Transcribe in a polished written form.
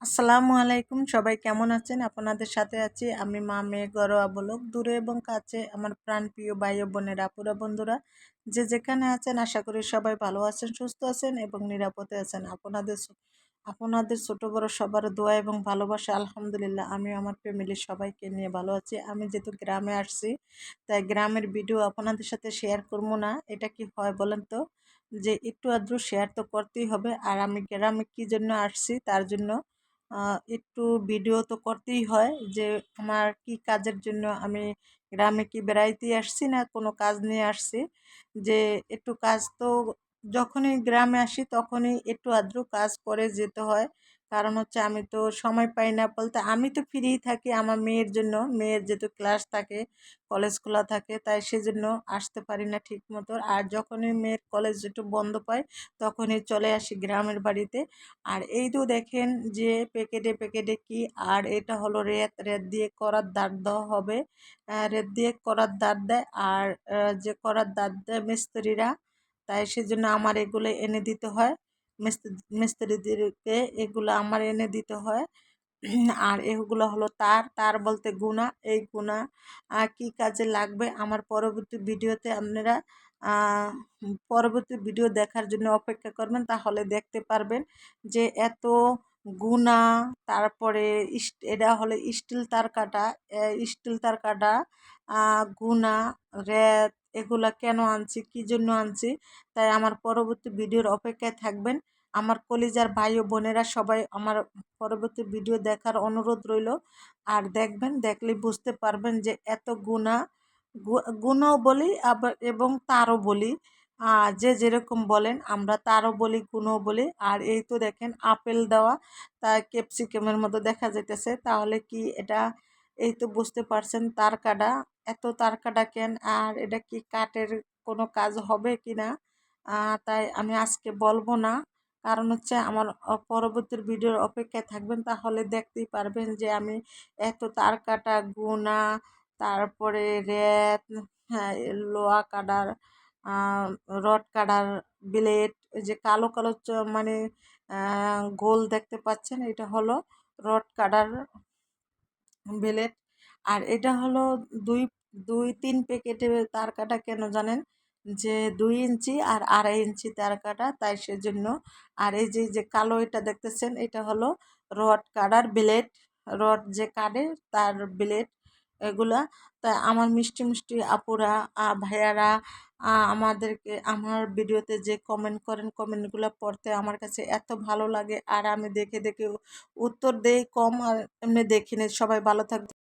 আসসালামু আলাইকুম, সবাই কেমন আছেন? আপনাদের সাথে আছি আমি মা মেয়ে ঘরোয়া ব্লগ। দূরে এবং কাছে আমার প্রাণপ্রিয় ভাই ও বোনেরা, আপুরা, বন্ধুরা যে যেখানে আছেন, আশা করি সবাই ভালো আছেন, সুস্থ আছেন এবং নিরাপদে আছেন। আপনাদের ছোট বড় সবার দোয়া এবং ভালোবাসা, আলহামদুলিল্লাহ আমি আমার ফ্যামিলির সবাইকে নিয়ে ভালো আছি। আমি যেহেতু গ্রামে আসছি, তাই গ্রামের ভিডিও আপনাদের সাথে শেয়ার করবো না, এটা কি হয় বলেন তো? যে একটু আধটু শেয়ার তো করতেই হবে। আর আমি গ্রামে কী জন্য আসছি, তার জন্য একটু ভিডিও তো করতেই হয়। যে আমার কি কাজের জন্য আমি গ্রামে, কি বেড়াইতে আসছি না কোনো কাজ নিয়ে আসছি, যে একটু কাজ তো যখনই গ্রামে আসি তখনই একটু আধটু কাজ করে যেতে হয়। কারণ হচ্ছে আমি তো সময় পাই না, বলতে আমি তো ফ্রিই থাকি আমার মেয়ের জন্য। মেয়ের যেহেতু ক্লাস থাকে, কলেজ খোলা থাকে, তাই সেজন্য আসতে পারি না ঠিক মতো। আর যখনই মেয়ের কলেজ একটু বন্ধ পায় তখনই চলে আসি গ্রামের বাড়িতে। আর এই তো দেখেন যে প্যাকেটে প্যাকেটে কি, আর এটা হলো রেত, রেত দিয়ে করার দাঁত দেওয়া হবে। রেত দিয়ে করার দাঁত দেয়। আর যে করার দাঁত দেয় মিস্ত্রিরা, তাই সেজন্য আমার এগুলো এনে দিতে হয়। মিস্ত্রিদেরকে এগুলো আমার এনে দিতে হয়। আর এগুলো হলো তার, তার বলতে গুণা। এই গুণা কি কাজে লাগবে আমার পরবর্তী ভিডিওতে আপনারা আহ, পরবর্তী ভিডিও দেখার জন্য অপেক্ষা করবেন, তাহলে দেখতে পারবেন যে এত গুণা। তারপরে এটা হলো স্টিল তার কাটা, স্টিল তার কাটা, গুণা, রেত, এগুলা কেন আনছি, কি জন্য আনছি, তাই আমার পরবর্তী ভিডিওর অপেক্ষায় থাকবেন। আমার কলিজার ভাই ও বোনেরা সবাই আমার পরবর্তী ভিডিও দেখার অনুরোধ রইল। আর দেখবেন, দেখলে বুঝতে পারবেন যে এত গুণা। গুণও বলি আবার এবং তারও বলি। যে যেরকম বলেন, আমরা তারও বলি, গুণও বলি। আর এই তো দেখেন আপেল দেওয়া, তা ক্যাপসিকামের মতো দেখা যাইতেছে, তাহলে কি এটা? এই তো বুঝতে পারছেন তার কাটা। এত তার কাটা কেন? আর এটা কি কাঠের কোনো কাজ হবে কি না, তাই আমি আজকে বলবো না। কারণ হচ্ছে আমার পরবর্তী ভিডিওর অপেক্ষায় থাকবেন, তাহলে দেখতেই পারবেন যে আমি এত তার কাটা, গুণা, তারপরে রেত, হ্যাঁ, লোহা কাটার, আহ, রড কাটার ব্লেড, যে কালো কালো মানে গোল দেখতে পাচ্ছেন, এটা হলো রড কাটার ব্লেড। আর এটা হলো দুই দুই তিন প্যাকেটে তার কাটা, কেন জানেন? যে 2 ইঞ্চি আর 2.5 ইঞ্চি তার কাটা, তাই সেজন্য। আর এই যে যে কালো এটা দেখতেছেন, এটা হলো রড কাটার ব্লেড। রড যে কাটে তার ব্লেড এগুলা। তাই আমার মিষ্টি মিষ্টি আপুরা, ভাইয়ারা, আমাদেরকে আমার ভিডিওতে যে কমেন্ট করেন, কমেন্টগুলো পড়তে আমার কাছে এত ভালো লাগে। আর আমি দেখে দেখে উত্তর দেই কম, আর এমনি দেখিনি। সবাই ভালো থাকবে।